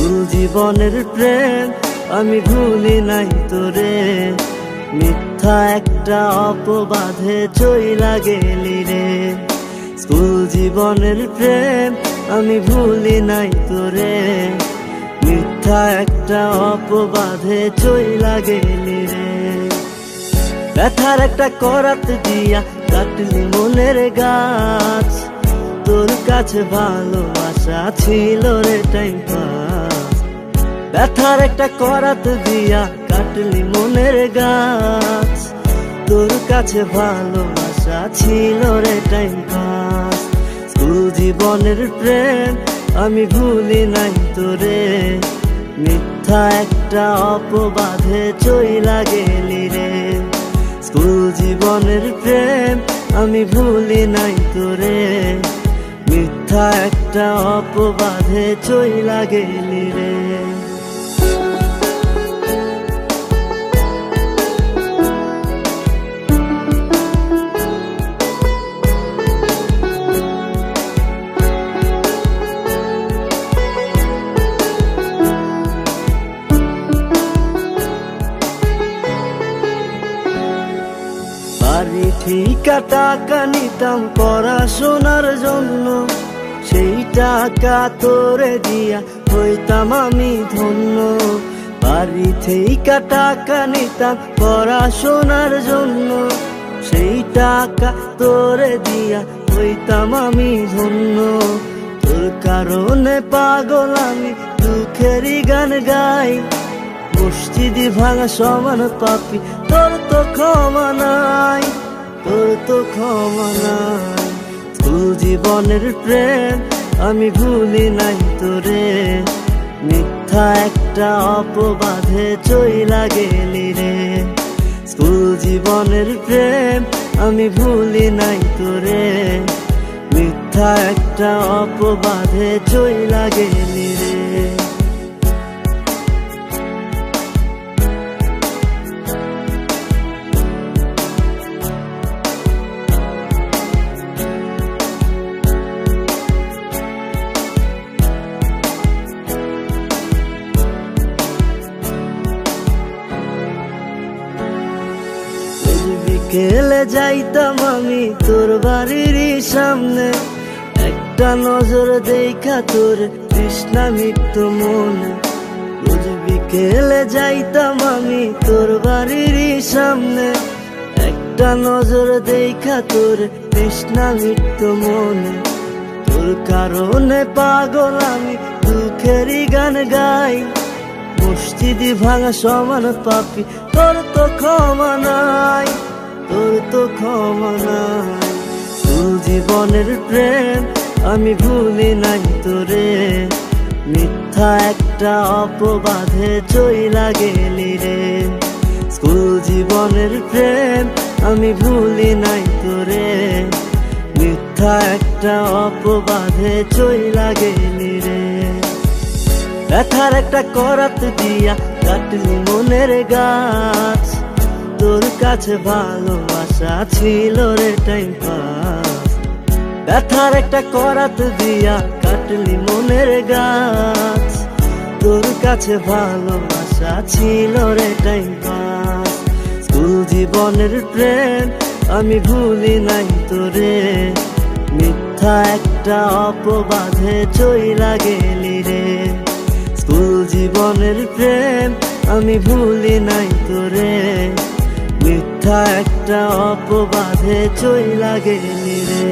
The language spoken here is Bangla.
স্কুল জীবনের প্রেম আমি ভুলি নাই তোরে, মিথ্যা একটা অপবাদে চইলা গেলি রে। স্কুল জীবনের প্রেম আমি ভুলি নাই তোরে, মিথ্যা একটা অপবাদে চইলা গেলি রে। ব্যথার একটা করাত দিয়া কাটলি মনের গাছ, তোর কাছে ভালোবাসা ছিল রে টাইম পাস। ব্যথার একটা করাত দিয়া কাটলি মনের গাছ, তোর কাছে ভালোবাসা ছিল রে টাইম পাস। স্কুল জীবনের প্রেম আমি ভুলি নাই তোরে, মিথ্যা একটা অপবাদে চইলা গেলি রে। স্কুল জীবনের প্রেম আমি ভুলি নাই তোরে, মিথ্যা একটা অপবাদে চইলা গেলি রে। বাড়ি ঠিকা টাকা নিতাম পড়াশোনার জন্য, সেই টাকা তোরে দিয়া হইতাম আমি ধন্য। বাড়ি ঠিকা টাকা নিতাম পড়াশোনার জন্য, সেই টাকা তোরে দিয়া হইতাম আমি ধন্য। তোর কারণে পাগল আমি দুঃখেরই গান গাই, মসজিদি ভাঙা সমান পাপি তোর তো ক্ষমা নাই, তোর তো ক্ষমা নাই। স্কুল জীবনের প্রেম আমি ভুলি নাই তোরে, মিথ্যা একটা অপবাদে চইলা গেলি রে। স্কুল জীবনের প্রেম আমি ভুলি নাই তোরে, মিথ্যা একটা অপবাদে চইলা গেলি রে। বিকেলে যাইতাম আমি তোর বাড়ির সামনে, একটা নজর দেখা তোর তৃষ্ণা মিটতো মনে। রোজ বিকেলে যাইতাম আমি তোর বাড়ির সামনে, একটা নজর দেখা তোর তৃষ্ণা মিটতো মনে। তোর কারণে পাগল আমি দুঃখেরই গান গাই, মসজিদি ভাঙা সমান পাপি তোর তো ক্ষমা নাই, তোর তো ক্ষমা নাই। স্কুল জীবনের প্রেম আমি ভুলি নাই তোরে, মিথ্যা একটা অপবাদে চইলা গেলি রে। স্কুল জীবনের প্রেম আমি ভুলি নাই তোরে, মিথ্যা একটা অপবাদে চইলা গেলি রে। ব্যথার একটা করাত দিয়া কাটলি মনের গাছ, তোর কাছে ভালোবাসা ছিল রে টাইম পাস। ব্যথার একটা করাত দিয়া কাটলি মনের গাছ, তোর কাছে ভালোবাসা ছিল রে টাইম পাস। স্কুল জীবনের প্রেম আমি ভুলি নাই তোরে, মিথ্যা একটা অপবাদে চইলা গেলি রে। স্কুল জীবনের প্রেম আমি ভুলি নাই তোরে, মিথ্যা একটা অপবাদে চইলা গেলি রে।